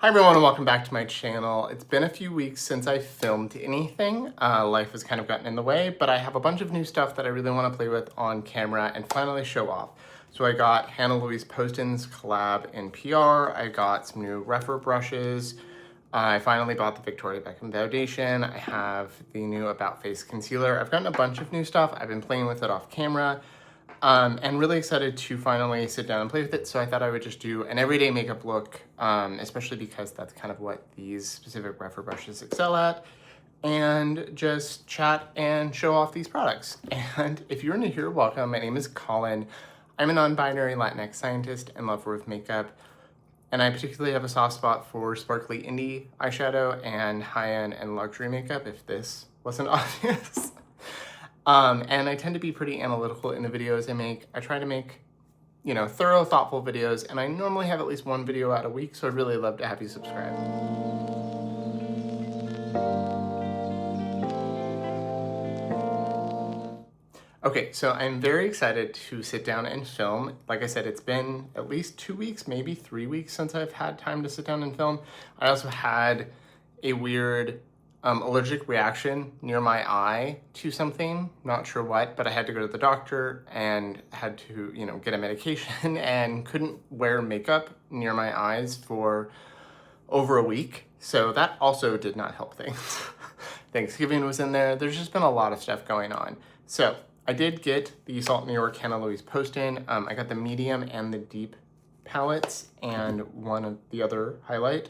Hi everyone and welcome back to my channel. It's been a few weeks since I filmed anything. Life has kind of gotten in the way, but I have a bunch of new stuff that I really want to play with on camera and finally show off. So I got Louise Poston's collab in PR. I got some new Rephr brushes. I finally bought the Beckham Foundation. I have the new About Face concealer. I've gotten a bunch of new stuff. I've been playing with it off camera. And really excited to finally sit down and play with it. So I thought I would just do an everyday makeup look, especially because that's kind of what these specific Rephr brushes excel at, and just chat and show off these products. And if you're new here, welcome. My name is Colin. I'm a non-binary Latinx scientist and lover of makeup. And I particularly have a soft spot for sparkly indie eyeshadow and high-end and luxury makeup, if this wasn't obvious. And I tend to be pretty analytical in the videos I make. I try to make, thorough, thoughtful videos, and I normally have at least one video out a week, so I'd really love to have you subscribe. Okay, so I'm very excited to sit down and film. Like I said, it's been at least 2 weeks, maybe 3 weeks since I've had time to sit down and film. I also had a weird allergic reaction near my eye to something, not sure what, but I had to go to the doctor and had to, get a medication and couldn't wear makeup near my eyes for over a week. So that also did not help things. Thanksgiving was in there. There's just been a lot of stuff going on. So I did get the Salt New York Louise Poston. I got the medium and the deep palettes and one of the other highlight.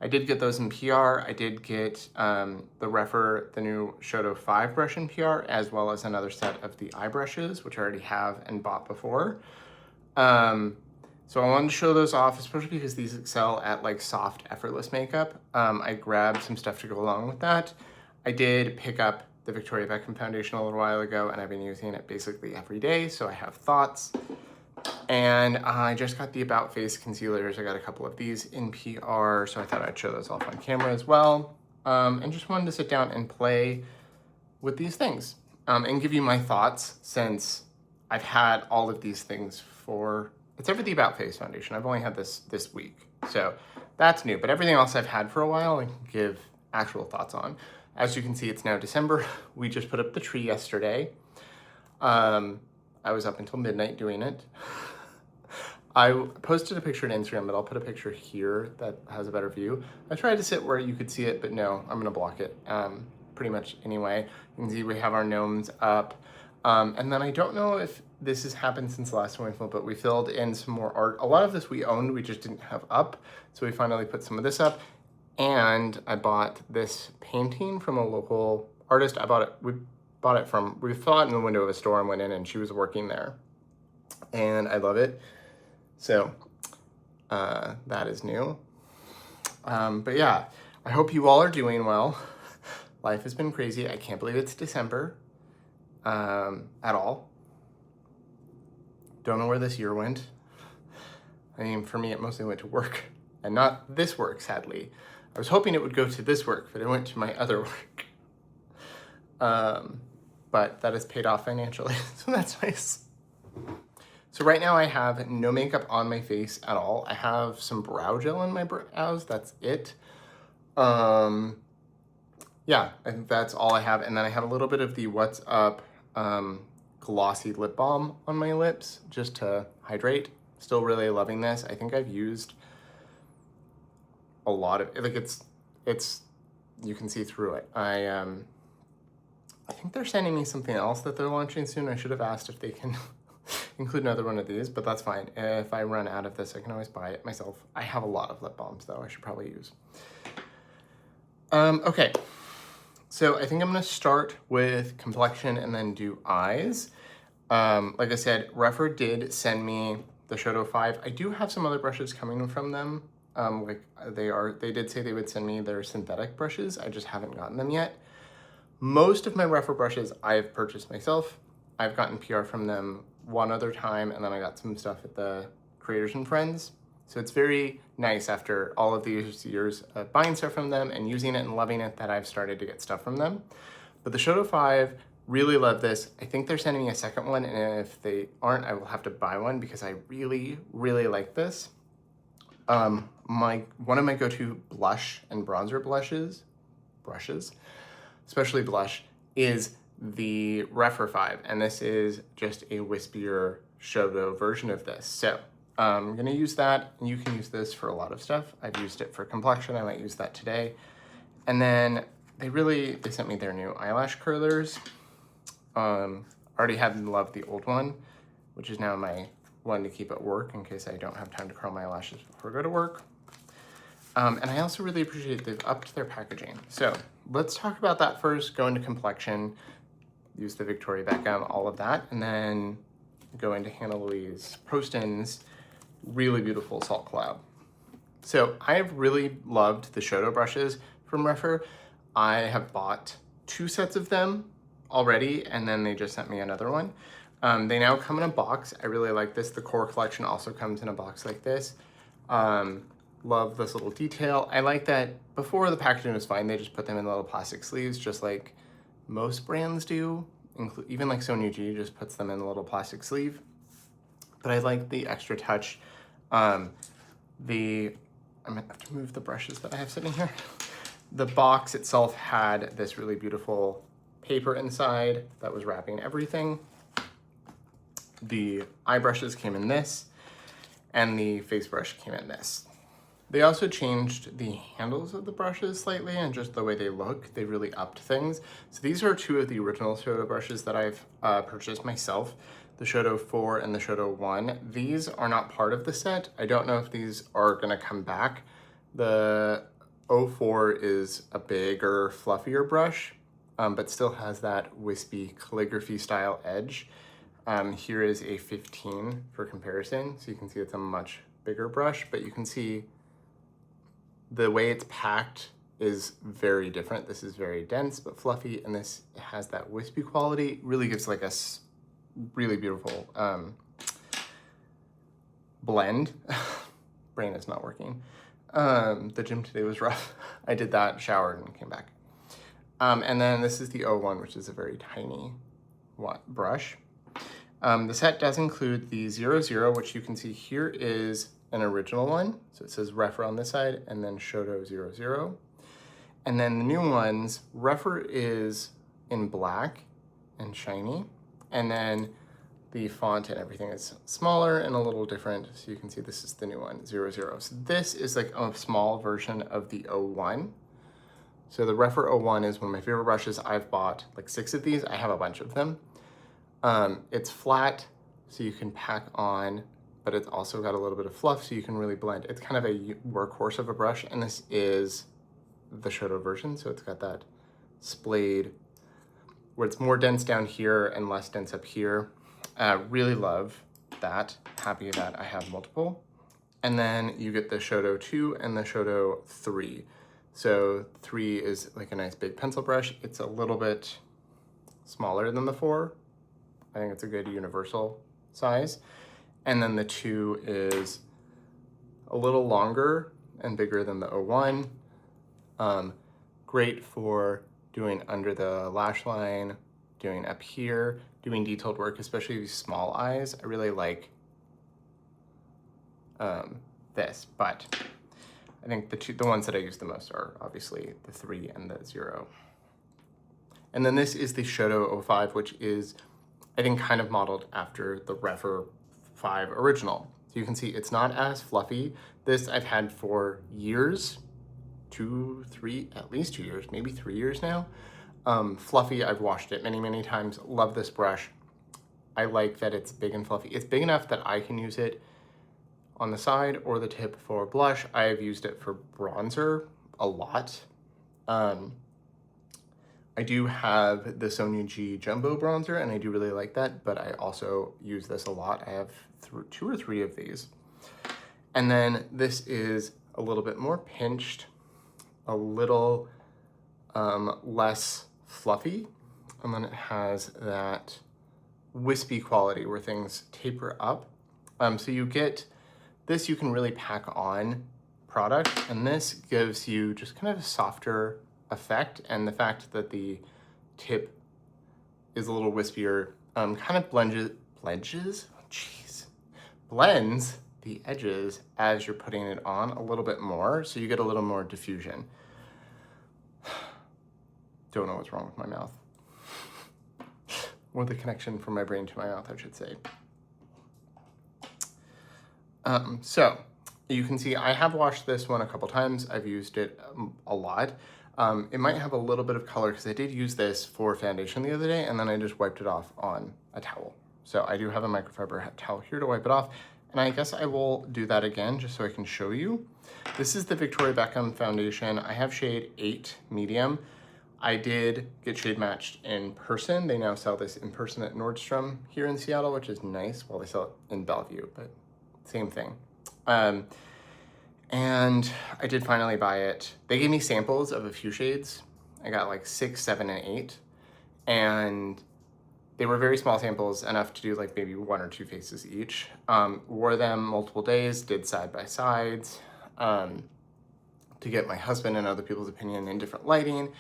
I did get those in PR. I did get the Rephr, the new Shodo 5 brush in PR, as well as another set of the eye brushes, which I already have and bought before. So I wanted to show those off, especially because these excel at like soft, effortless makeup. I grabbed some stuff to go along with that. I did pick up the Beckham Foundation a little while ago, and I've been using it basically every day, so I have thoughts. And I just got the About Face concealers. I got a couple of these in PR, so I thought I'd show those off on camera as well. And just wanted to sit down and play with these things and give you my thoughts, since I've had all of these things it's ever the About Face Foundation. I've only had this week, so that's new. But everything else I've had for a while, I can give actual thoughts on. As you can see, it's now December. We just put up the tree yesterday. I was up until midnight doing it. I posted a picture on Instagram, but I'll put a picture here that has a better view. I tried to sit where you could see it, but no, I'm gonna block it pretty much anyway. You can see we have our gnomes up. And then I don't know if this has happened since the last time we filmed, but we filled in some more art. A lot of this we owned, we just didn't have up. So we finally put some of this up. And I bought this painting from a local artist. We saw it in the window of a store and went in, and she was working there. And I love it. So that is new. But yeah, I hope you all are doing well. Life has been crazy. I can't believe it's December at all. Don't know where this year went. I mean, for me, it mostly went to work, and not this work, sadly. I was hoping it would go to this work, but it went to my other work. But that has paid off financially, so that's nice. So right now I have no makeup on my face at all. I have some brow gel on my brows, that's it. Yeah, I think that's all I have. And then I have a little bit of the What's Up glossy lip balm on my lips, just to hydrate. Still really loving this. I think I've used a lot of it. Like it's you can see through it. I think they're sending me something else that they're launching soon. I should have asked if they can include another one of these, but that's fine. If I run out of this, I can always buy it myself. I have a lot of lip balms though I should probably use. Okay, so I think I'm gonna start with complexion and then do eyes. Like I said, Rephr did send me the Shodo 5. I do have some other brushes coming from them. They did say they would send me their synthetic brushes. I just haven't gotten them yet. Most of my Rephr brushes I've purchased myself. I've gotten PR from them one other time, and then I got some stuff at the Creators and Friends. So it's very nice after all of these years of buying stuff from them and using it and loving it that I've started to get stuff from them. But the Shodo 5, really love this. I think they're sending me a second one, and if they aren't, I will have to buy one because I really, really like this. one of my go-to blush and bronzer brushes, especially blush, is the Rephr 5, and this is just a wispier Shodo version of this. So I'm gonna use that, and you can use this for a lot of stuff. I've used it for complexion, I might use that today. And then they sent me their new eyelash curlers. Already had loved the old one, which is now my one to keep at work in case I don't have time to curl my eyelashes before I go to work. And I also really appreciate they've upped their packaging. So let's talk about that first, go into complexion, use the Victoria Beckham, all of that, and then go into Louise Poston's really beautiful salt collab. So I have really loved the Shodo brushes from Rephr. I have bought 2 sets of them already, and then they just sent me another one. They now come in a box. I really like this. The core collection also comes in a box like this. Love this little detail. I like that before the packaging was fine, they just put them in little plastic sleeves, just like most brands do. Even like Singe just puts them in a little plastic sleeve. But I like the extra touch. I'm gonna have to move the brushes that I have sitting here. The box itself had this really beautiful paper inside that was wrapping everything. The eye brushes came in this, and the face brush came in this. They also changed the handles of the brushes slightly and just the way they look. They really upped things. So these are 2 of the original Shodo brushes that I've purchased myself, the Shodo 4 and the Shodo 1. These are not part of the set. I don't know if these are gonna come back. The 04 is a bigger, fluffier brush, but still has that wispy calligraphy style edge. Here is a 15 for comparison. So you can see it's a much bigger brush, but you can see the way it's packed is very different. This is very dense but fluffy, and this has that wispy quality. Really gives like a really beautiful blend. Brain is not working. The gym today was rough. I did that, showered, and came back. And then this is the 01, which is a very tiny brush. The set does include the 00, which you can see here is an original one. So it says Rephr on this side, and then Shodo 00. And then the new ones, Rephr is in black and shiny. And then the font and everything is smaller and a little different. So you can see this is the new one, 00. So this is like a small version of the 01. So the Rephr 01 is one of my favorite brushes. I've bought like 6 of these. I have a bunch of them. It's flat, so you can pack on, but it's also got a little bit of fluff, so you can really blend. It's kind of a workhorse of a brush, and this is the Shodo version, so it's got that splayed, where it's more dense down here and less dense up here. Really love that. Happy that I have multiple. And then you get the Shodo 2 and the Shodo 3. So 3 is like a nice big pencil brush. It's a little bit smaller than the 4. I think it's a good universal size. And then the 2 is a little longer and bigger than the 01. Great for doing under the lash line, doing up here, doing detailed work, especially these small eyes. I really like this, but I think the ones that I use the most are obviously the 3 and the 0. And then this is the Shodo 05, which is, I think, kind of modeled after the Rephr 5 original. So you can see it's not as fluffy. This I've had for years, at least 2 years, maybe 3 years now. Fluffy, I've washed it many, many times. Love this brush. I like that it's big and fluffy. It's big enough that I can use it on the side or the tip for blush. I've used it for bronzer a lot. I do have the Singe Jumbo bronzer, and I do really like that, but I also use this a lot. I have 2 or 3 of these. And then this is a little bit more pinched, a little less fluffy, and then it has that wispy quality where things taper up. So you get this, you can really pack on product, and this gives you just kind of a softer effect, and the fact that the tip is a little wispier kind of blends the edges as you're putting it on a little bit more, so you get a little more diffusion. Don't know what's wrong with my mouth. Or the connection from my brain to my mouth, I should say. So you can see I have washed this one a couple times. I've used it a lot. It might have a little bit of color because I did use this for foundation the other day, and then I just wiped it off on a towel. So I do have a microfiber towel here to wipe it off, and I guess I will do that again just so I can show you. This is the Victoria Beckham foundation. I have shade 8 medium. I did get shade matched in person. They now sell this in person at Nordstrom here in Seattle, which is nice. Well, they sell it in Bellevue, but same thing. And I did finally buy it. They gave me samples of a few shades. I got like 6, 7, and 8. And they were very small samples, enough to do like maybe 1 or 2 faces each. Wore them multiple days, did side by sides to get my husband and other people's opinion in different lighting.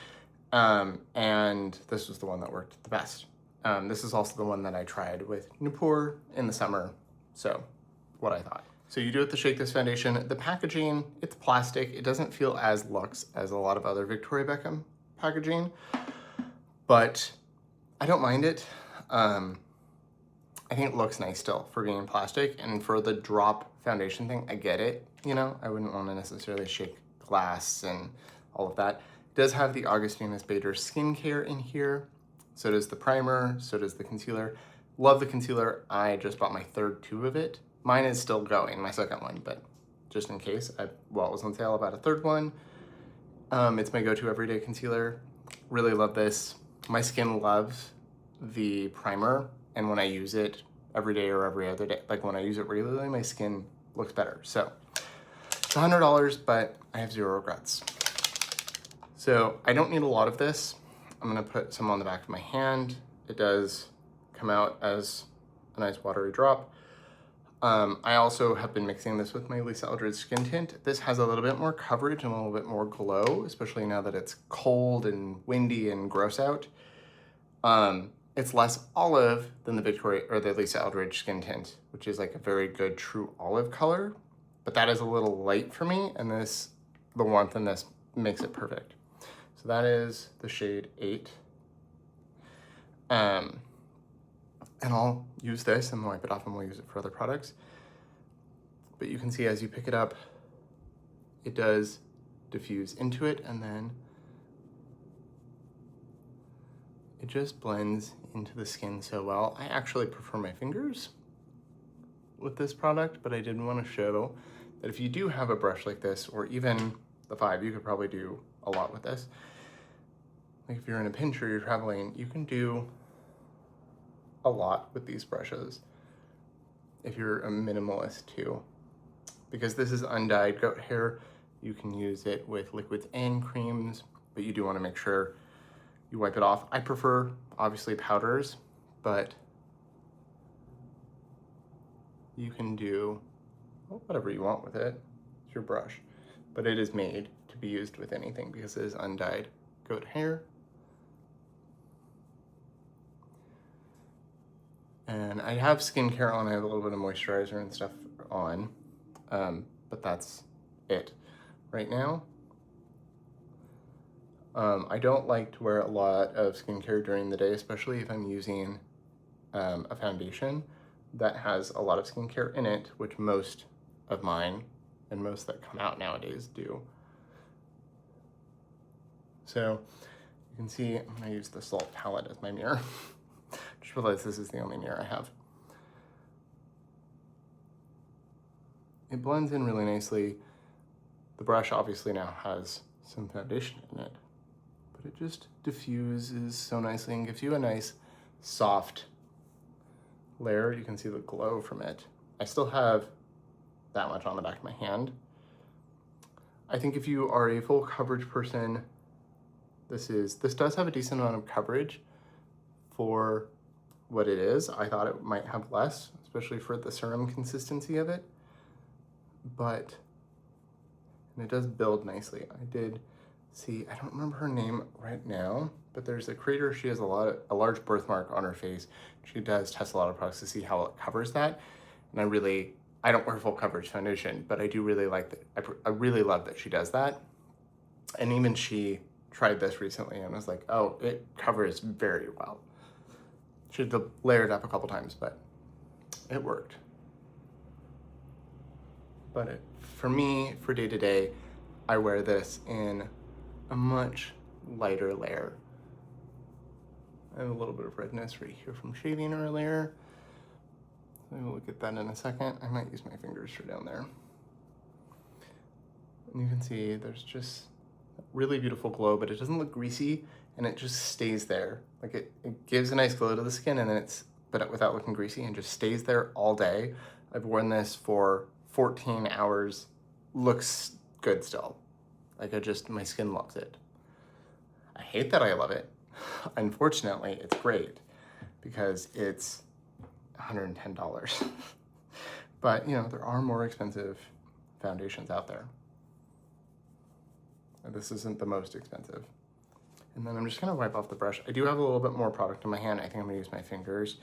And this was the one that worked the best. This is also the one that I tried with Nupur in the summer. So what I thought. So you do have to shake this foundation. The packaging, it's plastic. It doesn't feel as luxe as a lot of other Victoria Beckham packaging, but I don't mind it. I think it looks nice still for being plastic, and for the drop foundation thing, I get it. You know, I wouldn't want to necessarily shake glass and all of that. It does have the Augustinus Bader skincare in here. So does the primer, so does the concealer. Love the concealer. I just bought my 3rd tube of it. Mine is still going, my 2nd one, but just in case, well, it was on sale, about a 3rd one. It's my go-to everyday concealer. Really love this. My skin loves the primer, and when I use it every day or every other day, like when I use it regularly, my skin looks better. So it's $100, but I have 0 regrets. So I don't need a lot of this. I'm gonna put some on the back of my hand. It does come out as a nice watery drop. I also have been mixing this with my Lisa Eldridge skin tint. This has a little bit more coverage and a little bit more glow, especially now that it's cold and windy and gross out. It's less olive than the Victoria or the Lisa Eldridge skin tint, which is like a very good true olive color, but that is a little light for me, and the warmth in this makes it perfect. So that is the shade 8. And I'll use this and wipe it off, and we'll use it for other products. But you can see as you pick it up, it does diffuse into it, and then it just blends into the skin so well. I actually prefer my fingers with this product, but I did want to show that if you do have a brush like this, or even the 5, you could probably do a lot with this. Like if you're in a pinch or you're traveling, you can do a lot with these brushes if you're a minimalist too. Because this is undyed goat hair, you can use it with liquids and creams, but you do want to make sure you wipe it off. I prefer obviously powders, but you can do whatever you want with it. It's your brush, but it is made to be used with anything because it is undyed goat hair. And I have skincare on, I have a little bit of moisturizer and stuff on, but that's it right now. I don't like to wear a lot of skincare during the day, especially if I'm using a foundation that has a lot of skincare in it, which most of mine and most that come out nowadays do. So you can see, I'm gonna use the Salt palette as my mirror. Just realized this is the only mirror I have. It blends in really nicely. The brush obviously now has some foundation in it, but it just diffuses so nicely and gives you a nice soft layer. You can see the glow from it. I still have that much on the back of my hand. I think if you are a full coverage person, this does have a decent amount of coverage for what it is. I thought it might have less, especially for the serum consistency of it, and it does build nicely. I did see, I don't remember her name right now, but there's a creator, she has a large birthmark on her face. She does test a lot of products to see how it covers that, and I really I don't wear full coverage foundation, but I do really like that. I really love that she does that. And even she tried this recently and was like, oh, it covers very well. She had to layer it up a couple times, but it worked. But for me, for day to day, I wear this in a much lighter layer. I have a little bit of redness right here from shaving earlier. We'll look at that in a second. I might use my fingers for down there. And you can see there's just a really beautiful glow, but it doesn't look greasy and it just stays there. Like it gives a nice glow to the skin and then but without looking greasy, and just stays there all day. I've worn this for 14 hours, looks good still. Like my skin loves it. I hate that I love it. Unfortunately, it's great because it's $110. But you know, there are more expensive foundations out there. And this isn't the most expensive. And then I'm just gonna wipe off the brush. I do have a little bit more product in my hand. I think I'm gonna use my fingers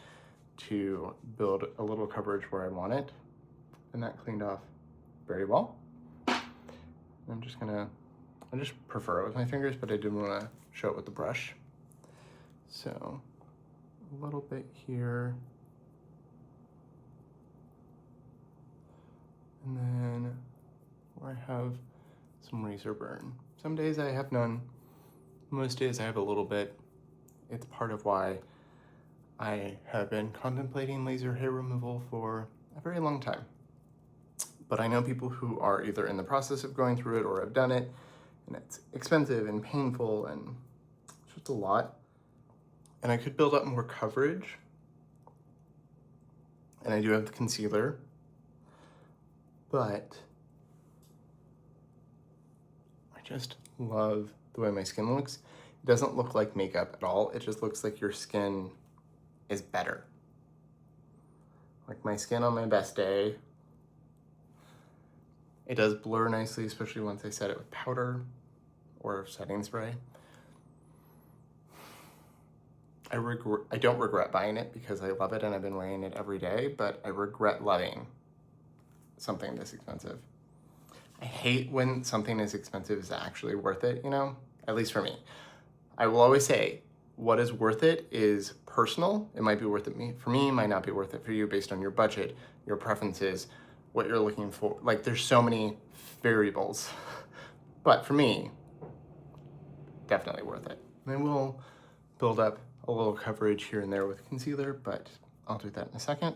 to build a little coverage where I want it. And that cleaned off very well. I just prefer it with my fingers, but I did wanna show it with the brush. So a little bit here. And then where I have some razor burn. Some days I have none. Most days I have a little bit. It's part of why I have been contemplating laser hair removal for a very long time. But I know people who are either in the process of going through it or have done it, and it's expensive and painful and it's just a lot. And I could build up more coverage. And I do have the concealer, but I just love the way my skin looks. It doesn't look like makeup at all. It just looks like your skin is better. Like my skin on my best day, it does blur nicely, especially once I set it with powder or setting spray. I don't regret buying it because I love it and I've been wearing it every day, but I regret loving something this expensive. I hate when something as expensive is actually worth it, you know, at least for me. I will always say what is worth it is personal. It might be worth it for me, it might not be worth it for you based on your budget, your preferences, what you're looking for. Like there's so many variables, but for me, definitely worth it. And we'll build up a little coverage here and there with concealer, but I'll do that in a second.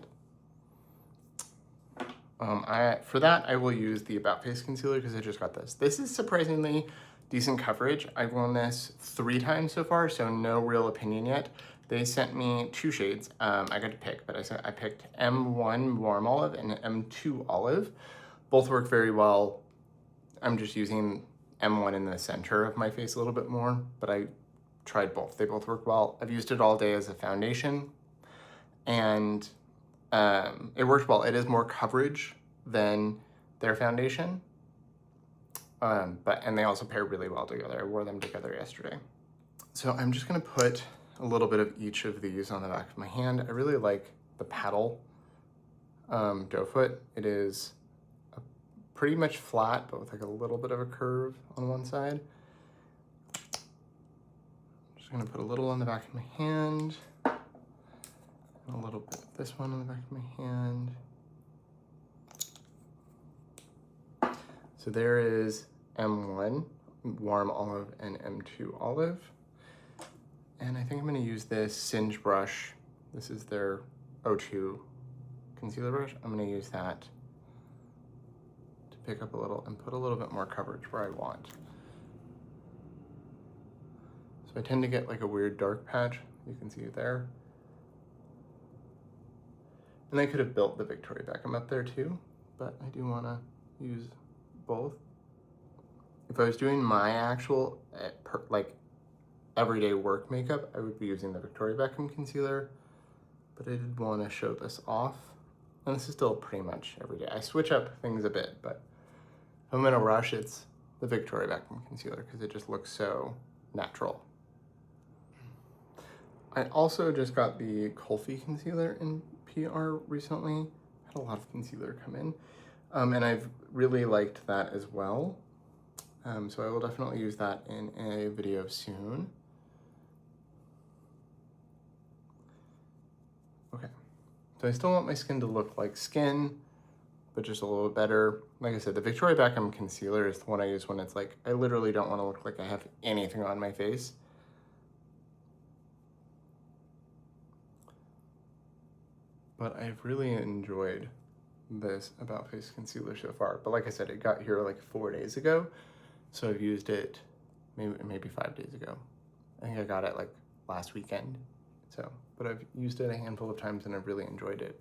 For that, I will use the About Face concealer because I just got this. This is surprisingly decent coverage. I've worn this 3 times so far, so no real opinion yet. They sent me 2 shades. I got to pick, but I picked M1 Warm Olive and M2 Olive. Both work very well. I'm just using M1 in the center of my face a little bit more, but I tried both. They both work well. I've used it all day as a foundation, and it worked well. It is more coverage than their foundation, and they also pair really well together. I wore them together yesterday. So I'm just gonna put a little bit of each of these on the back of my hand. I really like the paddle doe foot. It is pretty much flat, but with like a little bit of a curve on one side. I'm just gonna put a little on the back of my hand, and a little bit of this one on the back of my hand. So there is M1 Warm Olive and M2 Olive. And I think I'm gonna use this Singe brush. This is their O2 concealer brush. I'm gonna use that to pick up a little and put a little bit more coverage where I want. So I tend to get like a weird dark patch. You can see it there. And I could have built the Victoria Beckham up there too, but I do wanna use both. If I was doing my actual like everyday work makeup, I would be using the Victoria Beckham concealer, but I did want to show this off. And this is still pretty much every day. I switch up things a bit, but if I'm in a rush, it's the Victoria Beckham concealer because it just looks so natural. I also just got the Kulfi concealer in PR recently. had a lot of concealer come in. And I've really liked that as well. So I will definitely use that in a video soon. Okay, so I still want my skin to look like skin, but just a little bit better. Like I said, the Victoria Beckham concealer is the one I use when it's like, I literally don't want to look like I have anything on my face. But I've really enjoyed this About Face concealer so far. But like I said, it got here like 4 days ago. So I've used it maybe 5 days ago. I think I got it like last weekend. So, but I've used it a handful of times and I've really enjoyed it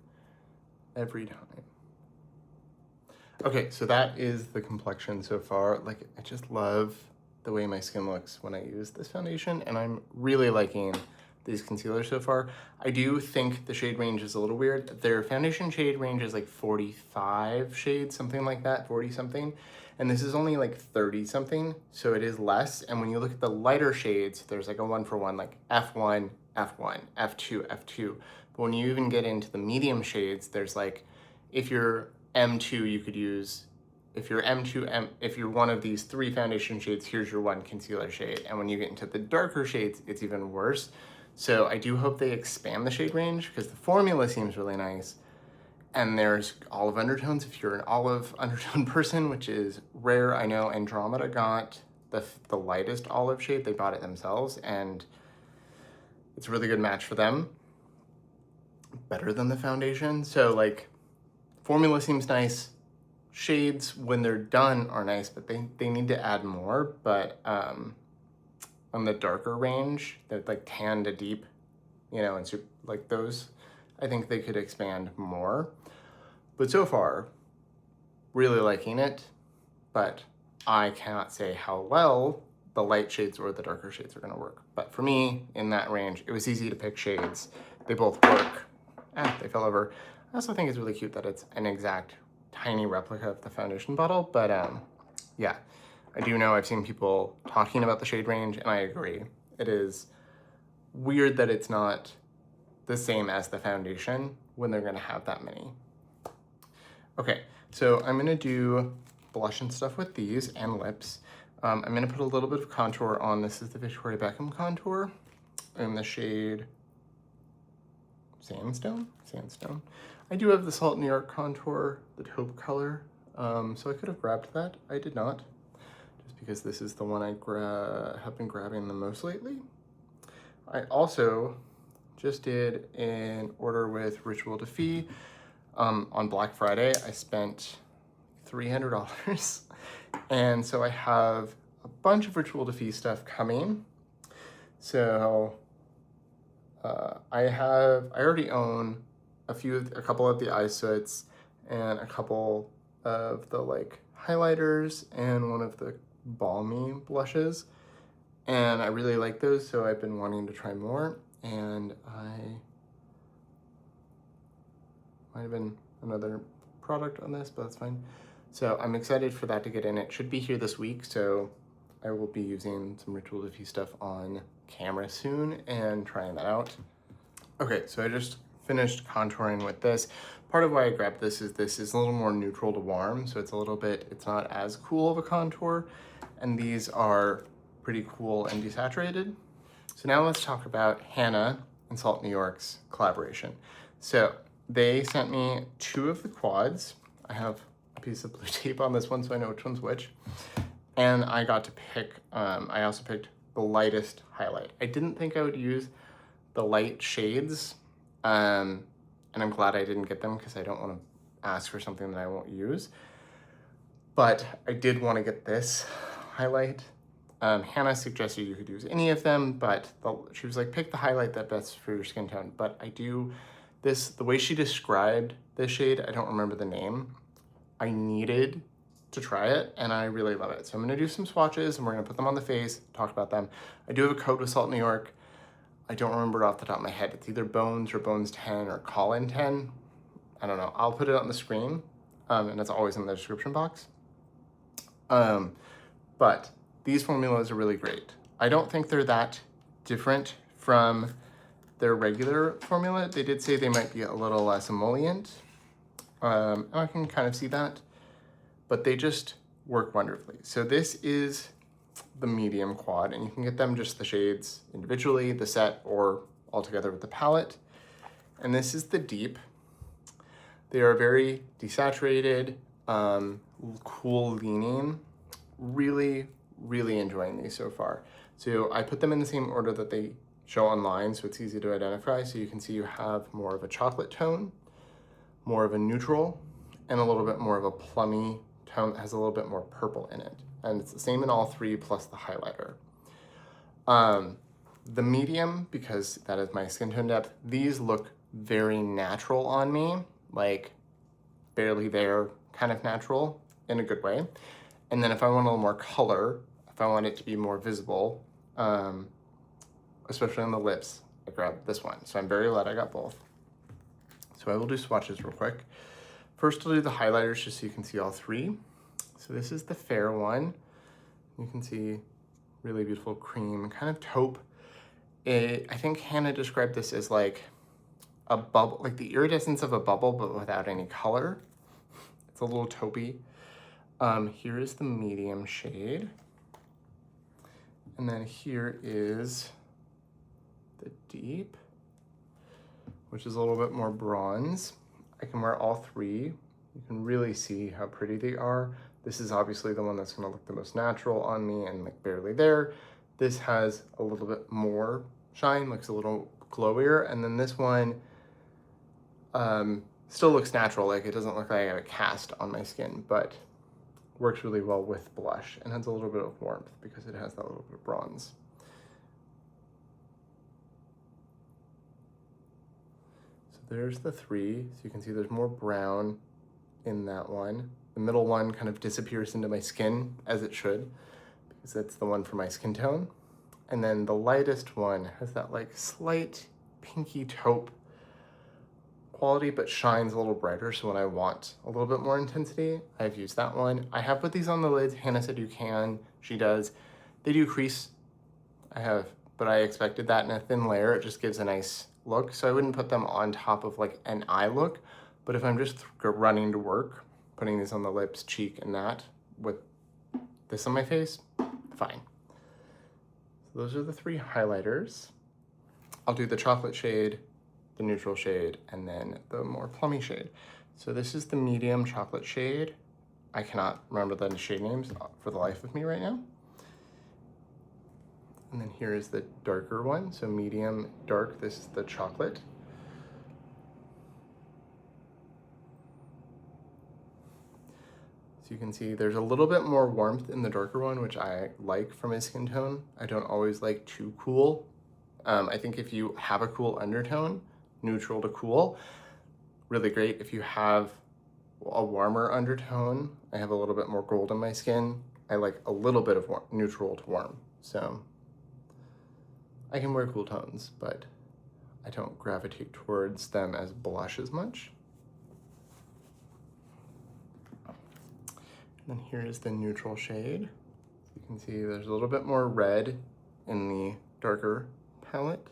every time. Okay, so that is the complexion so far. Like, I just love the way my skin looks when I use this foundation, and I'm really liking these concealers so far. I do think the shade range is a little weird. Their foundation shade range is like 45 shades, something like that, 40 something. And this is only like 30 something, so it is less. And when you look at the lighter shades, there's like a 1-for-1, like F1, F1, F2, F2. But when you even get into the medium shades, there's like, if you're M2, you could use, if you're M2, if you're one of these 3 foundation shades, here's your 1 concealer shade. And when you get into the darker shades, it's even worse. So I do hope they expand the shade range because the formula seems really nice. And there's olive undertones if you're an olive undertone person, which is rare. I know Andromeda got the lightest olive shade. They bought it themselves, and it's a really good match for them. Better than the foundation. So like, formula seems nice. Shades, when they're done, are nice, but they need to add more. But on the darker range, they're like tan to deep, you know, and super, like those, I think they could expand more. But so far, really liking it, but I cannot say how well the light shades or the darker shades are gonna work. But for me, in that range, it was easy to pick shades. They both work. They fell over. I also think it's really cute that it's an exact tiny replica of the foundation bottle, but yeah, I do know I've seen people talking about the shade range, and I agree. It is weird that it's not the same as the foundation when they're gonna have that many. Okay, so I'm gonna do blush and stuff with these and lips. I'm gonna put a little bit of contour on. This is the Victoria Beckham contour in the shade Sandstone. I do have the Salt New York contour, the taupe color, so I could have grabbed that. I did not, just because this is the one I have been grabbing the most lately. I also just did an order with Ritual de Fille. On Black Friday, I spent $300, and so I have a bunch of Ritual de Fille stuff coming. So I already own a couple of the eye soots and a couple of the like highlighters and one of the balmy blushes, and I really like those, so I've been wanting to try more. And I might have been another product on this, but that's fine. So I'm excited for that to get in. It should be here this week, so I will be using some Ritual de Fille stuff on camera soon and trying that out. Okay, so I just finished contouring with this. Part of why I grabbed this is a little more neutral to warm, so it's not as cool of a contour, and these are pretty cool and desaturated. So now let's talk about Hannah and Salt New York's collaboration. So they sent me 2 of the quads. I have a piece of blue tape on this one, so I know which one's which. And I got to pick, I also picked the lightest highlight. I didn't think I would use the light shades, and I'm glad I didn't get them because I don't want to ask for something that I won't use. But I did want to get this highlight. Hannah suggested you could use any of them, but she was like, pick the highlight that best for your skin tone. But I do this, the way she described this shade, I don't remember the name. I needed to try it, and I really love it. So I'm gonna do some swatches, and we're gonna put them on the face, talk about them. I do have a code with Salt New York. I don't remember it off the top of my head. It's either Bones or Bones 10 or Colin 10. I don't know. I'll put it on the screen, and it's always in the description box. But these formulas are really great. I don't think they're that different from their regular formula. They did say they might be a little less emollient, And I can kind of see that, but they just work wonderfully. So this is the medium quad, and you can get them just the shades individually, the set, or all together with the palette. And this is the deep. They are very desaturated, cool leaning. Really, really enjoying these so far. So I put them in the same order that they show online, so it's easy to identify. So you can see you have more of a chocolate tone, more of a neutral, and a little bit more of a plummy tone that has a little bit more purple in it. And it's the same in all three plus the highlighter. The medium, because that is my skin tone depth, these look very natural on me, like barely there, kind of natural in a good way. And then if I want a little more color, if I want it to be more visible, especially on the lips, I grabbed this one. So I'm very glad I got both. So I will do swatches real quick. First, I'll do the highlighters just so you can see all three. So this is the fair one. You can see really beautiful cream, kind of taupe. I think Hannah described this as like a bubble, like the iridescence of a bubble, but without any color. It's a little taupey. Here is the medium shade. And then here is the deep, which is a little bit more bronze. I can wear all three. You can really see how pretty they are. This is obviously the one that's gonna look the most natural on me and like barely there. This has a little bit more shine, looks a little glowier. And then this one still looks natural, like it doesn't look like I have a cast on my skin, but works really well with blush and has a little bit of warmth because it has that little bit of bronze. So there's the three. So you can see there's more brown in that one. The middle one kind of disappears into my skin, as it should, because that's the one for my skin tone. And then the lightest one has that like slight pinky taupe quality, but shines a little brighter. So when I want a little bit more intensity, I've used that one. I have put these on the lids. Hannah said you can, she does. They do crease, I have, but I expected that in a thin layer. It just gives a nice look. So I wouldn't put them on top of like an eye look, but if I'm just running to work, putting these on the lips, cheek, and that with this on my face, fine. So those are the three highlighters. I'll do the chocolate shade, the neutral shade, and then the more plummy shade. So this is the medium chocolate shade. I cannot remember the shade names for the life of me right now. And then here is the darker one. So medium, dark, this is the chocolate. So you can see there's a little bit more warmth in the darker one, which I like for my skin tone. I don't always like too cool. I think if you have a cool undertone, neutral to cool, really great. If you have a warmer undertone, I have a little bit more gold in my skin, I like a little bit of neutral to warm. So I can wear cool tones, but I don't gravitate towards them as blush as much. And then here is the neutral shade. You can see there's a little bit more red in the darker palette.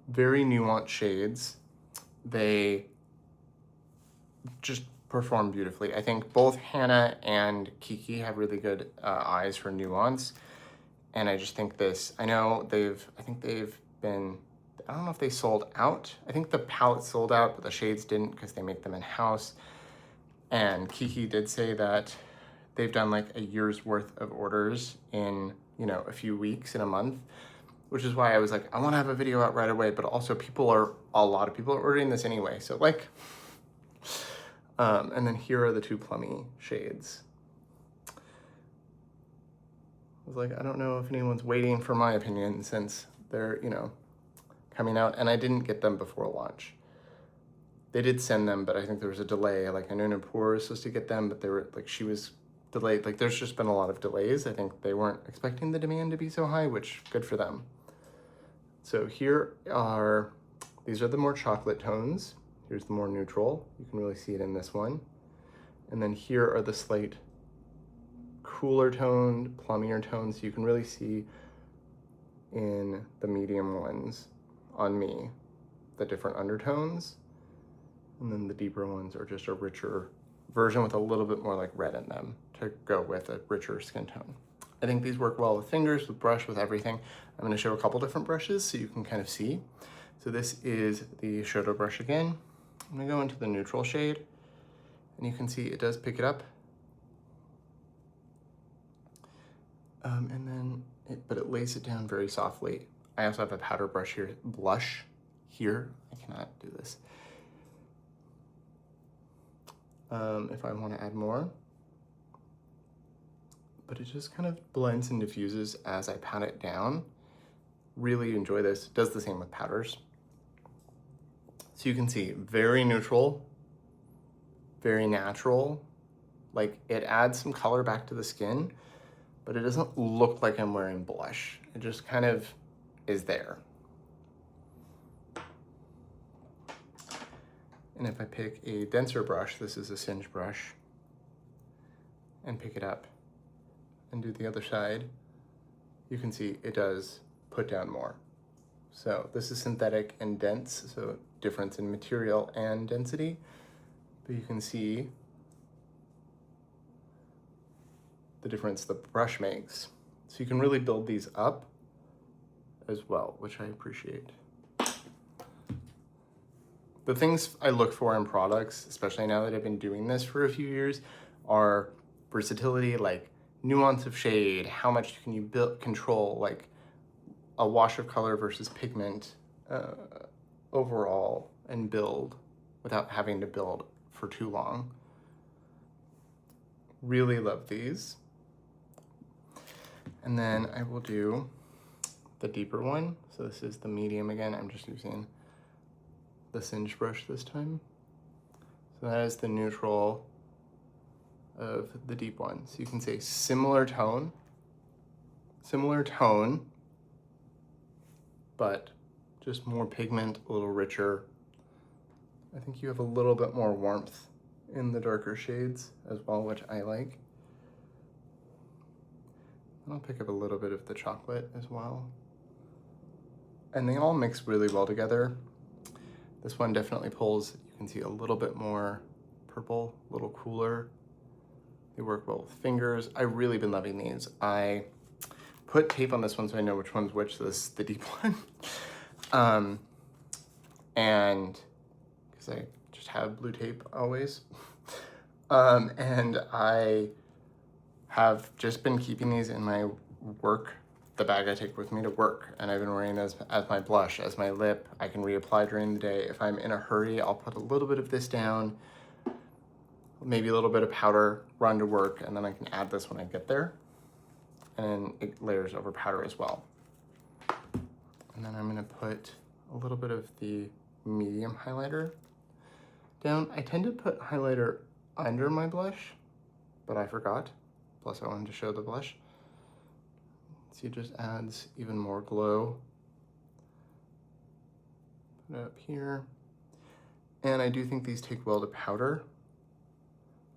Very nuanced shades. They just perform beautifully. I think both Hannah and Kiki have really good eyes for nuance. And I just think this, I know I think they've been, I don't know if they sold out. I think the palette sold out, but the shades didn't because they make them in-house. And Kiki did say that they've done like a year's worth of orders in, you know, a few weeks, in a month, which is why I was like, I want to have a video out right away, but also a lot of people are ordering this anyway. So like, and then here are the two plummy shades. I was like, I don't know if anyone's waiting for my opinion since they're, you know, coming out, and I didn't get them before launch. They did send them, but I think there was a delay. Like I know Noor was supposed to get them, but they were like, she was delayed. Like there's just been a lot of delays. I think they weren't expecting the demand to be so high, which good for them. So these are the more chocolate tones. Here's the more neutral. You can really see it in this one. And then here are the slight cooler toned, plummier tones. So you can really see in the medium ones on me, the different undertones, and then the deeper ones are just a richer version with a little bit more like red in them to go with a richer skin tone. I think these work well with fingers, with brush, with everything. I'm going to show a couple different brushes so you can kind of see. So this is the Shodo brush again. I'm going to go into the neutral shade, and you can see it does pick it up. But it lays it down very softly. I also have a powder brush here, blush here. I cannot do this. If I want to add more. But it just kind of blends and diffuses as I pat it down. Really enjoy this. It does the same with powders. So you can see very neutral, very natural. Like it adds some color back to the skin, but it doesn't look like I'm wearing blush. It just kind of is there. And if I pick a denser brush, this is a Singe brush, and pick it up and do the other side, you can see it does put down more. So this is synthetic and dense, so difference in material and density, but you can see the difference the brush makes. So you can really build these up as well, which I appreciate. The things I look for in products, especially now that I've been doing this for a few years, are versatility, like nuance of shade, how much can you control, like a wash of color versus pigment overall, and build without having to build for too long. Really love these. And then I will do the deeper one. So this is the medium again. I'm just using the Singe brush this time. So that is the neutral of the deep one. So you can say similar tone, but just more pigment, a little richer. I think you have a little bit more warmth in the darker shades as well, which I like. And I'll pick up a little bit of the chocolate as well. And they all mix really well together. This one definitely pulls, you can see a little bit more purple, a little cooler. They work well with fingers. I've really been loving these. I put tape on this one so I know which one's which. So this is the deep one. And because I just have blue tape always. And I have just been keeping these in my work, the bag I take with me to work. And I've been wearing this as my blush, as my lip. I can reapply during the day. If I'm in a hurry, I'll put a little bit of this down, maybe a little bit of powder, run to work, and then I can add this when I get there. And it layers over powder as well. And then I'm gonna put a little bit of the medium highlighter down. I tend to put highlighter under my blush, but I forgot. Plus I wanted to show the blush. See, it just adds even more glow. Put it up here. And I do think these take well to powder.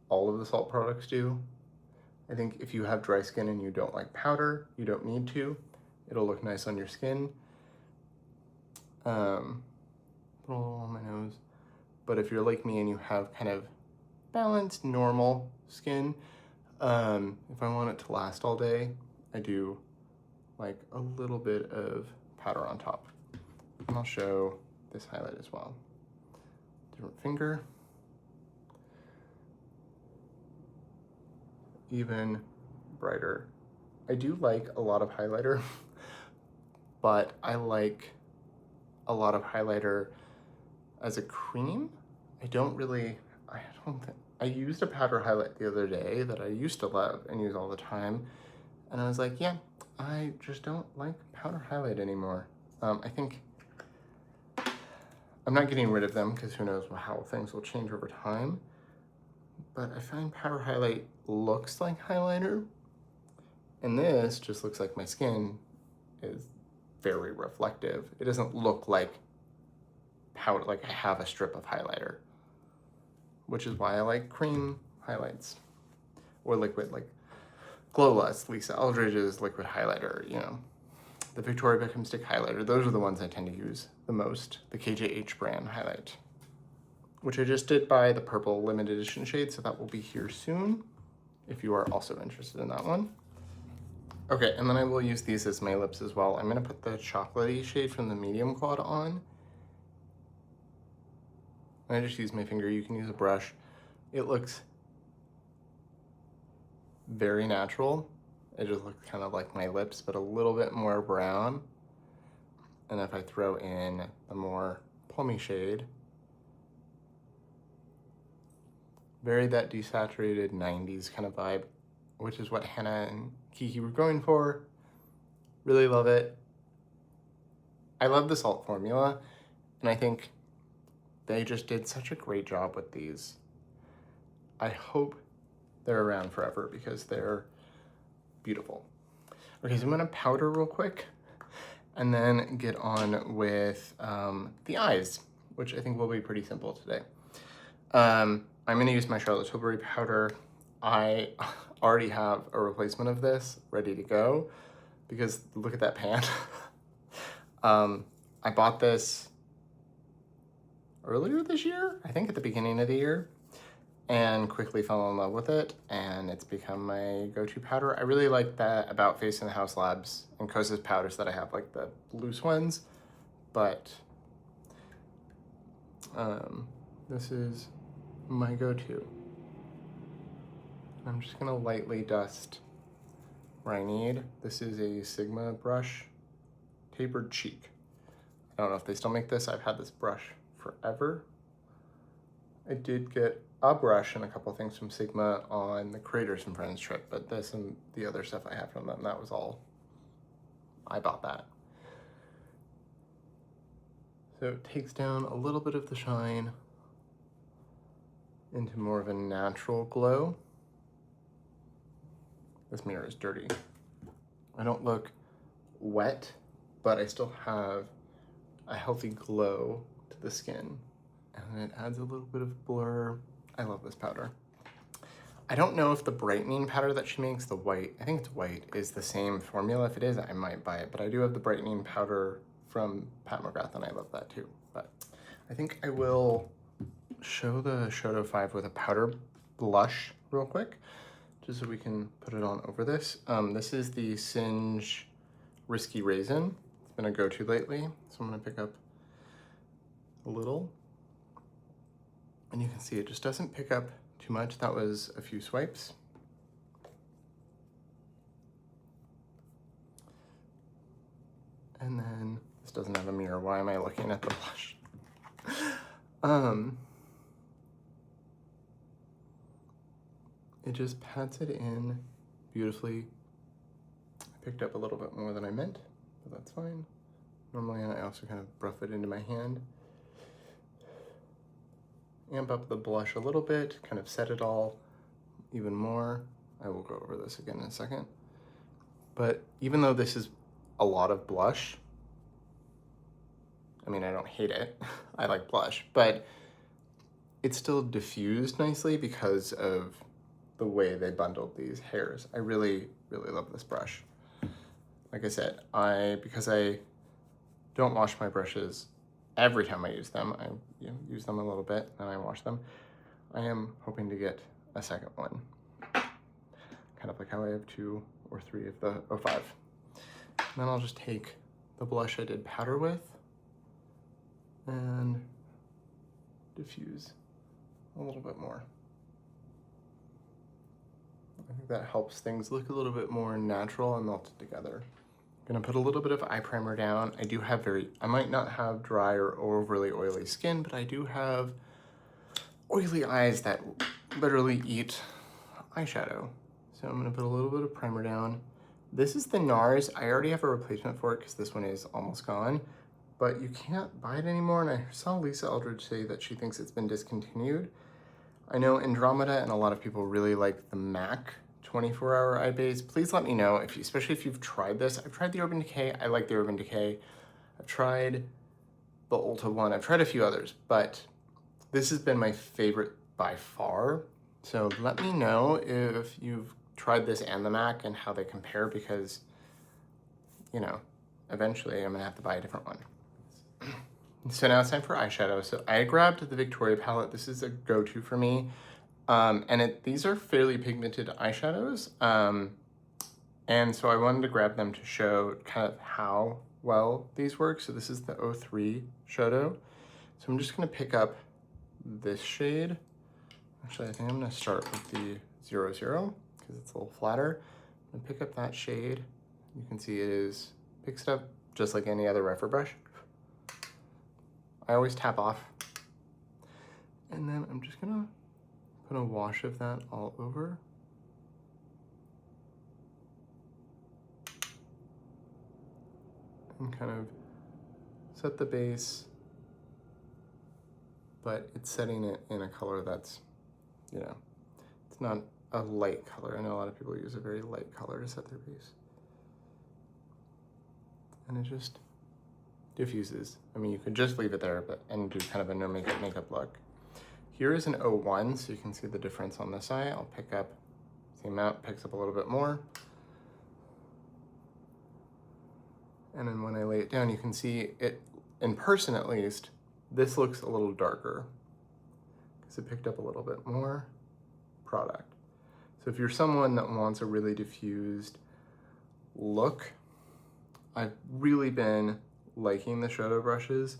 All of the salt products do. I think if you have dry skin and you don't like powder, you don't need to. It'll look nice on your skin. Put a little on my nose. But if you're like me and you have kind of balanced, normal skin, if I want it to last all day, I do like a little bit of powder on top. And I'll show this highlight as well. Different finger. Even brighter. I do like a lot of highlighter, but I like a lot of highlighter as a cream. I used a powder highlight the other day that I used to love and use all the time. And I was like, yeah, I just don't like powder highlight anymore. I think I'm not getting rid of them because who knows how things will change over time. But I find powder highlight looks like highlighter, and this just looks like my skin is very reflective. It doesn't look like powder, like I have a strip of highlighter, which is why I like cream highlights or liquid, like Glow Lust, Lisa Eldridge's liquid highlighter, you know. the Victoria Beckham Stick Highlighter. Those are the ones I tend to use the most, the KJH brand highlight, which I just did by the purple limited edition shade, so that will be here soon if you are also interested in that one. Okay, and then I will use these as my lips as well. I'm gonna put the chocolatey shade from the medium quad on. I just use my finger, you can use a brush. It looks very natural. It just looks kind of like my lips, but a little bit more brown. And if I throw in the more plummy shade, very that desaturated 90s kind of vibe, which is what Hannah and Kiki were going for. Really love it. I love the salt formula, and I think they just did such a great job with these. I hope they're around forever because they're beautiful. Okay, so I'm gonna powder real quick and then get on with the eyes, which I think will be pretty simple today. I'm gonna use my Charlotte Tilbury powder. I already have a replacement of this ready to go because look at that pan. I bought this earlier this year, I think at the beginning of the year, and quickly fell in love with it, and it's become my go-to powder. I really like that About Face and the House Labs and Kosas powders that I have, like the loose ones, but this is my go-to. I'm just gonna lightly dust where I need. This is a Sigma brush, tapered cheek. I don't know if they still make this. I've had this brush forever. I did get a brush and a couple things from Sigma on the Creators and Friends trip, but this and the other stuff I have from them, that was all, I bought that. So it takes down a little bit of the shine into more of a natural glow. This mirror is dirty. I don't look wet, but I still have a healthy glow to the skin. And it adds a little bit of blur. I love this powder. I don't know if the brightening powder that she makes, the white, I think it's white, is the same formula. If it is, I might buy it, but I do have the brightening powder from Pat McGrath, and I love that too. But I think I will show the Shodo 5 with a powder blush real quick, just so we can put it on over this. This is the Singe Risky Raisin. It's been a go-to lately, so I'm gonna pick up a little. And you can see it just doesn't pick up too much. That was a few swipes. And then this doesn't have a mirror. Why am I looking at the blush? It just pats it in beautifully. I picked up a little bit more than I meant, but that's fine. Normally I also kind of buff it into my hand. Amp up the blush a little bit, kind of set it all even more. I will go over this again in a second. But even though this is a lot of blush, I mean, I don't hate it. I like blush, but it's still diffused nicely because of the way they bundled these hairs. I really, really love this brush. Like I said, because I don't wash my brushes every time I use them, I use them a little bit and I wash them. I am hoping to get a second one. Kind of like how I have 2 or 3 of the 05. And then I'll just take the blush I did powder with and diffuse a little bit more. I think that helps things look a little bit more natural and melted together. Gonna put a little bit of eye primer down. I might not have dry or overly oily skin, but I do have oily eyes that literally eat eyeshadow. So I'm gonna put a little bit of primer down. This is the NARS. I already have a replacement for it because this one is almost gone, but you can't buy it anymore. And I saw Lisa Eldridge say that she thinks it's been discontinued. I know Andromeda and a lot of people really like the MAC 24-hour eye base. Please let me know, especially if you've tried this. I've tried the Urban Decay. I like the Urban Decay. I've tried the Ulta one. I've tried a few others, but this has been my favorite by far. So let me know if you've tried this and the MAC and how they compare, because, you know, eventually I'm gonna have to buy a different one. So now it's time for eyeshadow. So I grabbed the Victoria palette. This is a go-to for me. And these are fairly pigmented eyeshadows. And so I wanted to grab them to show kind of how well these work. So this is the 03 Shodo. So I'm just gonna pick up this shade. Actually, I think I'm gonna start with the 00 because it's a little flatter. I'm gonna pick up that shade. You can see it picks it up just like any other Rephr brush. I always tap off. And then I'm just gonna put a wash of that all over. And kind of set the base, but it's setting it in a color that's, you know, it's not a light color. I know a lot of people use a very light color to set their base. And it just diffuses. I mean, you could just leave it there and do kind of a no makeup look. Here is an 01, so you can see the difference on this eye. I'll pick up the amount, picks up a little bit more. And then when I lay it down, you can see it, in person at least, this looks a little darker because it picked up a little bit more product. So if you're someone that wants a really diffused look, I've really been liking the Shodo brushes.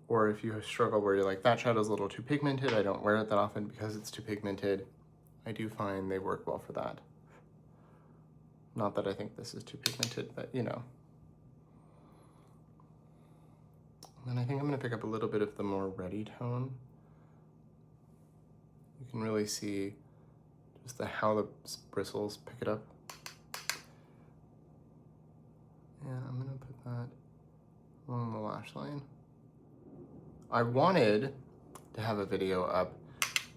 Or if you struggle where you're like, that shadow's a little too pigmented, I don't wear it that often because it's too pigmented, I do find they work well for that. Not that I think this is too pigmented, but you know. And then I think I'm gonna pick up a little bit of the more reddy tone. You can really see just how the bristles pick it up. And I'm gonna put that along the lash line. I wanted to have a video up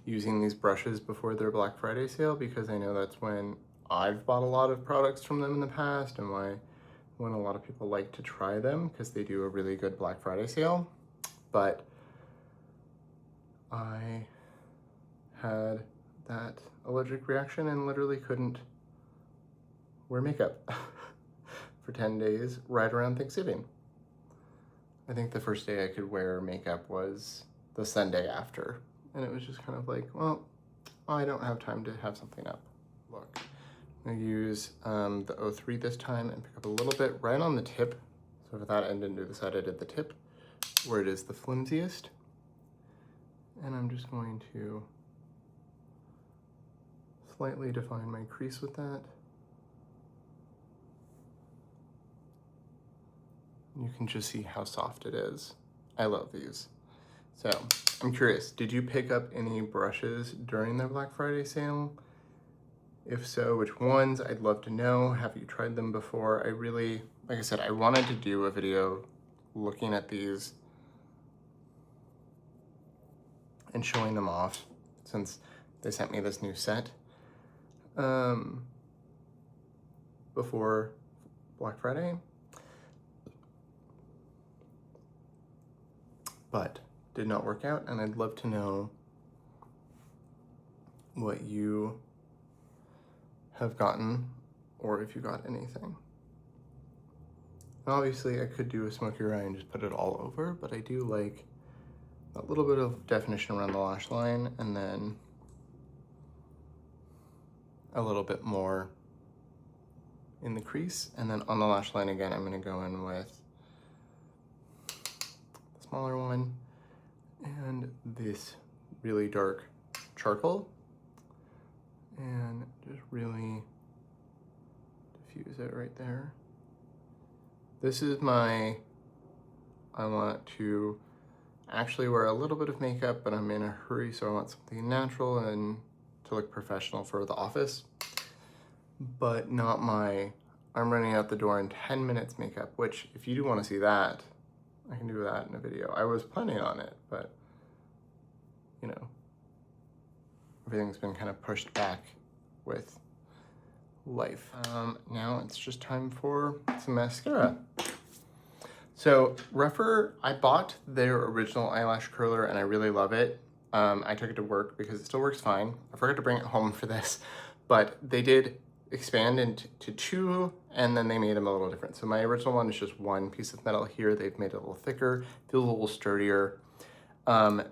using these brushes before their Black Friday sale because I know that's when I've bought a lot of products from them in the past and when a lot of people like to try them because they do a really good Black Friday sale. But I had that allergic reaction and literally couldn't wear makeup for 10 days right around Thanksgiving. I think the first day I could wear makeup was the Sunday after. And it was just kind of like, well, I don't have time to have something up. Look, I'm gonna use the 03 this time and pick up a little bit right on the tip. So for that, I didn't do the side, I did the tip, where it is the flimsiest. And I'm just going to slightly define my crease with that. You can just see how soft it is. I love these. So I'm curious, did you pick up any brushes during the Black Friday sale? If so, which ones? I'd love to know. Have you tried them before? I really, like I said, I wanted to do a video looking at these and showing them off since they sent me this new set before Black Friday. But did not work out, and I'd love to know what you have gotten or if you got anything. Obviously I could do a smokier eye and just put it all over, but I do like a little bit of definition around the lash line and then a little bit more in the crease. And then on the lash line again, I'm gonna go in with the smaller one and this really dark charcoal and just really diffuse it right there. This is I want to actually wear a little bit of makeup, but I'm in a hurry, so I want something natural and to look professional for the office, but not I'm running out the door in 10 minutes makeup, which if you do want to see that, I can do that in a video. I was planning on it, but you know, everything's been kind of pushed back with life. Now it's just time for some mascara. So Rephr, I bought their original eyelash curler and I really love it. I took it to work because it still works fine. I forgot to bring it home for this, but they did expand into two, and then they made them a little different. So my original one is just one piece of metal. Here they've made it a little thicker, feels a little sturdier.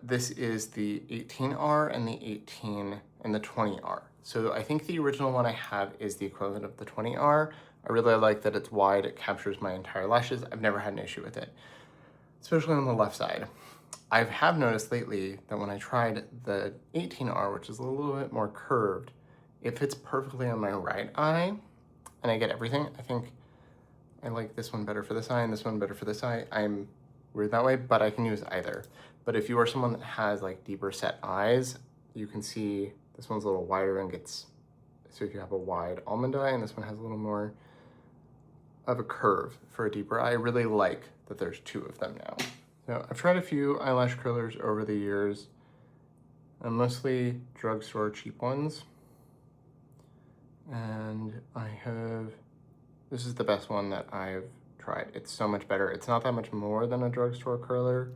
This is the 18R and the 18 and the 20R. So I think the original one I have is the equivalent of the 20R. I really like that it's wide, it captures my entire lashes. I've never had an issue with it, especially on the left side. I have noticed lately that when I tried the 18R, which is a little bit more curved, it fits perfectly on my right eye, and I get everything. I think I like this one better for this eye and this one better for this eye. I'm weird that way, but I can use either. But if you are someone that has like deeper set eyes, you can see this one's a little wider and gets, so if you have a wide almond eye, and this one has a little more of a curve for a deeper eye. I really like that there's two of them now. So I've tried a few eyelash curlers over the years, mostly drugstore cheap ones. And this is the best one that I've tried. It's so much better. It's not that much more than a drugstore curler,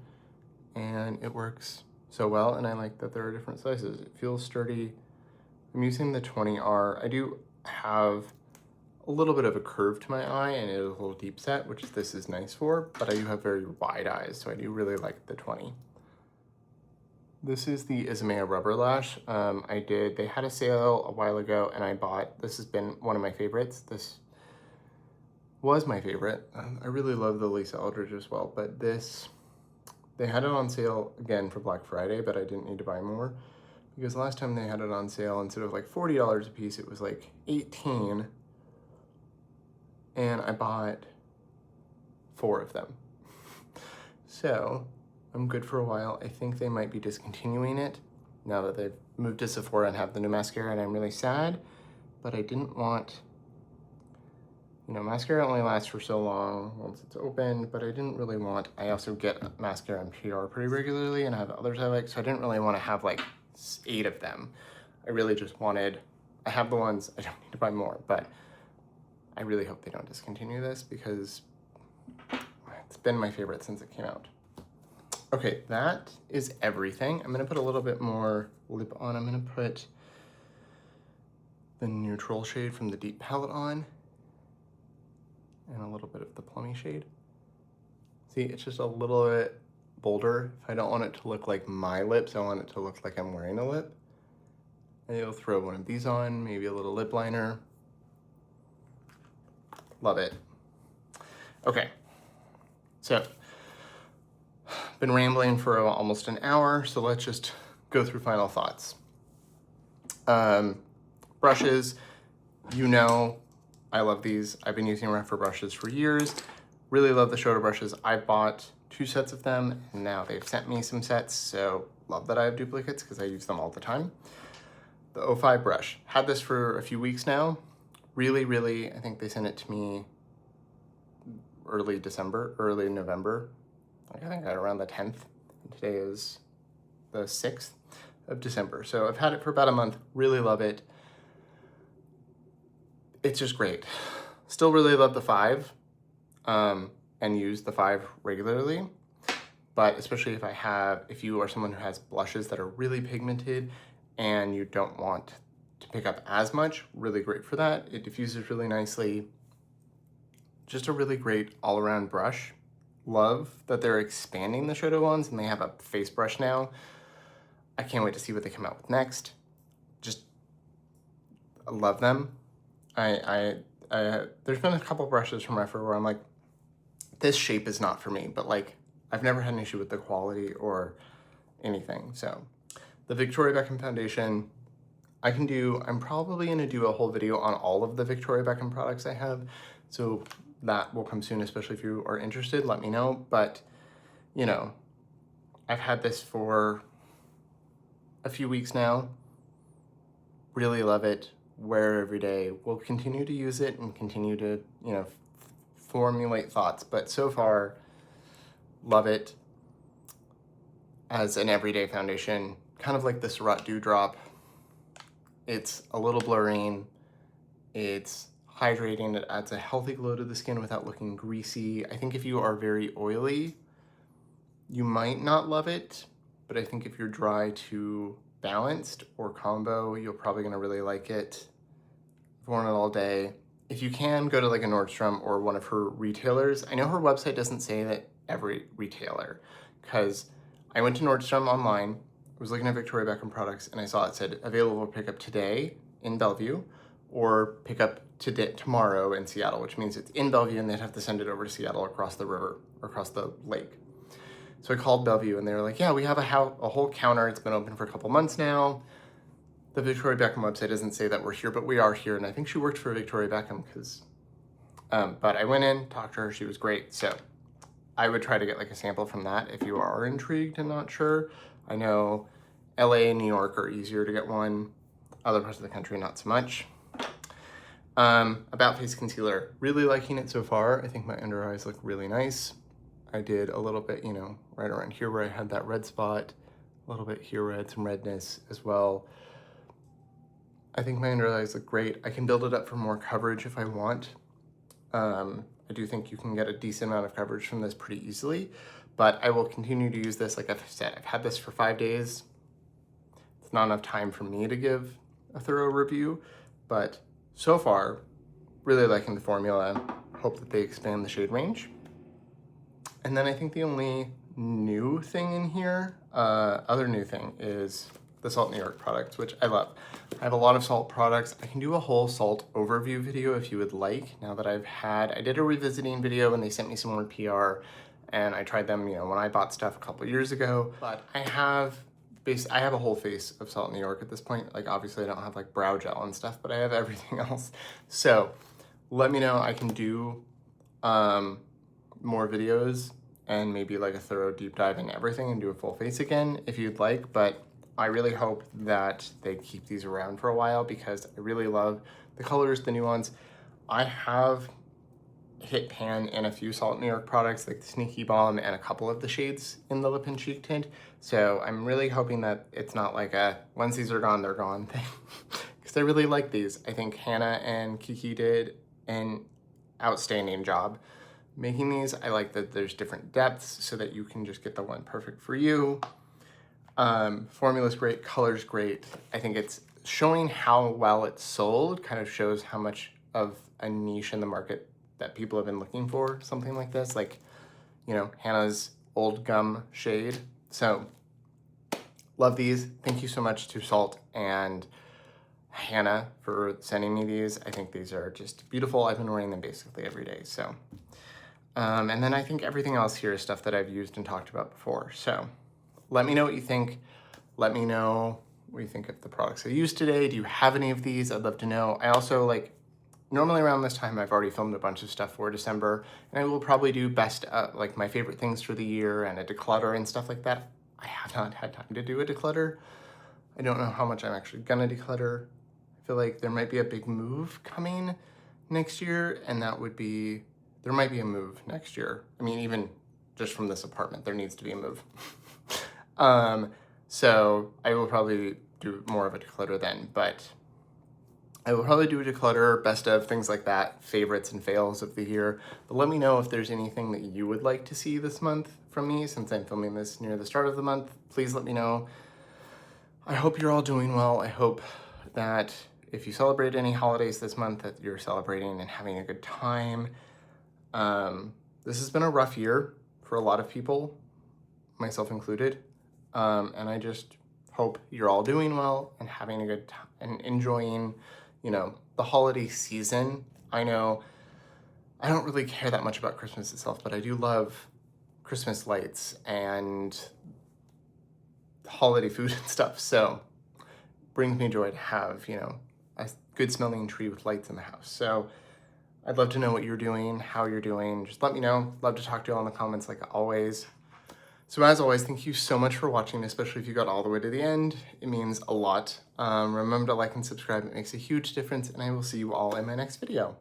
and it works so well, and I like that there are different sizes. It feels sturdy. I'm using the 20R. I do have a little bit of a curve to my eye, and it is a little deep set, which this is nice for, but I do have very wide eyes, so I do really like the 20. This is the Isomea Rubber Lash. They had a sale a while ago, and I bought, this has been one of my favorites. This was my favorite. I really love the Lisa Eldridge as well, but they had it on sale again for Black Friday, but I didn't need to buy more because last time they had it on sale, instead of like $40 a piece, it was like $18, and I bought 4 of them. So I'm good for a while. I think they might be discontinuing it now that they've moved to Sephora and have the new mascara, and I'm really sad, but I didn't want, mascara only lasts for so long once it's open, but I didn't really want, I also get mascara and PR pretty regularly, and I have others I like, so I didn't really want to have like 8 of them. I really just wanted, I have the ones, I don't need to buy more, but I really hope they don't discontinue this because it's been my favorite since it came out. Okay, that is everything. I'm gonna put a little bit more lip on. I'm gonna put the neutral shade from the Deep palette on and a little bit of the plummy shade. See, it's just a little bit bolder. If I don't want it to look like my lips, I want it to look like I'm wearing a lip. And you'll throw one of these on, maybe a little lip liner. Love it. Okay, so been rambling for almost an hour, so let's just go through final thoughts. Brushes, I love these. I've been using Rephr brushes for years. Really love the Shodo brushes. I bought 2 sets of them, and now they've sent me some sets, so love that I have duplicates because I use them all the time. The 05 brush, had this for a few weeks now. Really, I think they sent it to me early November. I think around the 10th. And today is the 6th of December. So I've had it for about a month. Really love it. It's just great. Still really love the 5 and use the 5 regularly. But especially if you are someone who has blushes that are really pigmented and you don't want to pick up as much, really great for that. It diffuses really nicely. Just a really great all-around brush. Love that they're expanding the Shodo ones and they have a face brush now. I can't wait to see what they come out with next. Just love them. There's been a couple brushes from Rephr where I'm like, this shape is not for me, but like I've never had an issue with the quality or anything. So the Victoria Beckham Foundation, I'm probably gonna do a whole video on all of the Victoria Beckham products I have. So that will come soon, especially if you are interested, let me know. But, I've had this for a few weeks now. Really love it, wear it every day. We'll continue to use it and continue to, formulate thoughts. But so far, love it as an everyday foundation, kind of like the Surratt Dewdrop. It's a little blurring. It's hydrating. It adds a healthy glow to the skin without looking greasy. I think if you are very oily, you might not love it, but I think if you're dry to balanced or combo, you're probably gonna really like it. I've worn it all day. If you can, go to like a Nordstrom or one of her retailers. I know her website doesn't say that every retailer, because I went to Nordstrom online, was looking at Victoria Beckham products, and I saw it said available for pickup today in Bellevue or pick up tomorrow in Seattle, which means it's in Bellevue and they'd have to send it over to Seattle across the river, or across the lake. So I called Bellevue and they were like, yeah, we have a whole counter. It's been open for a couple months now. The Victoria Beckham website doesn't say that we're here, but we are here. And I think she worked for Victoria Beckham but I went in, talked to her, she was great. So I would try to get like a sample from that if you are intrigued and not sure. I know LA and New York are easier to get one. Other parts of the country, not so much. About Face Concealer, really liking it so far. I think my under eyes look really nice. I did a little bit, you know, right around here where I had that red spot, a little bit here where I had some redness as well. I think my under eyes look great. I can build it up for more coverage if I want. I do think you can get a decent amount of coverage from this pretty easily, but I will continue to use this. Like I've said, I've had this for 5 days. It's not enough time for me to give a thorough review, but so far, really liking the formula. Hope that they expand the shade range. And then I think the only new thing in here, other new thing, is the Salt New York products, which I love. I have a lot of salt products. I can do a whole salt overview video if you would like. Now that I did a revisiting video and they sent me some more PR, and I tried them, you know, when I bought stuff a couple years ago. But I have a whole face of Salt New York at this point. Like obviously I don't have like brow gel and stuff, but I have everything else. So let me know. I can do more videos and maybe like a thorough deep dive in everything and do a full face again if you'd like. But I really hope that they keep these around for a while because I really love the colors, the nuance. I have hit pan in a few Salt New York products like the Sneaky Bomb and a couple of the shades in the lip and cheek tint. So I'm really hoping that it's not like a once these are gone, they're gone thing. Because I really like these. I think Hannah and Kiki did an outstanding job making these. I like that there's different depths so that you can just get the one perfect for you. Formula's great, color's great. I think it's showing how well it's sold, kind of shows how much of a niche in the market that people have been looking for, something like this, like, you know, Hannah's Old Gum shade. So, love these. Thank you so much to Salt and Hannah for sending me these. I think these are just beautiful. I've been wearing them basically every day, so. And then I think everything else here is stuff that I've used and talked about before, so. Let me know what you think. Let me know what you think of the products I used today. Do you have any of these? I'd love to know. I also normally around this time, I've already filmed a bunch of stuff for December, and I will probably do like my favorite things for the year and a declutter and stuff like that. I have not had time to do a declutter. I don't know how much I'm actually gonna declutter. I feel like there might be a big move coming next year, and there might be a move next year. I mean, even just from this apartment, there needs to be a move. So I will probably do more of a declutter then, but I will probably do a declutter, best of, things like that, favorites and fails of the year. But let me know if there's anything that you would like to see this month from me, since I'm filming this near the start of the month. Please let me know. I hope you're all doing well. I hope that if you celebrate any holidays this month, that you're celebrating and having a good time. This has been a rough year for a lot of people, myself included. And I just hope you're all doing well and having a good time and enjoying, you know, the holiday season. I know I don't really care that much about Christmas itself, but I do love Christmas lights and holiday food and stuff. So it brings me joy to have, you know, a good smelling tree with lights in the house. So I'd love to know what you're doing, how you're doing. Just let me know. Love to talk to you all in the comments like always. So as always, thank you so much for watching, especially if you got all the way to the end. It means a lot. Remember to like and subscribe. It makes a huge difference, and I will see you all in my next video.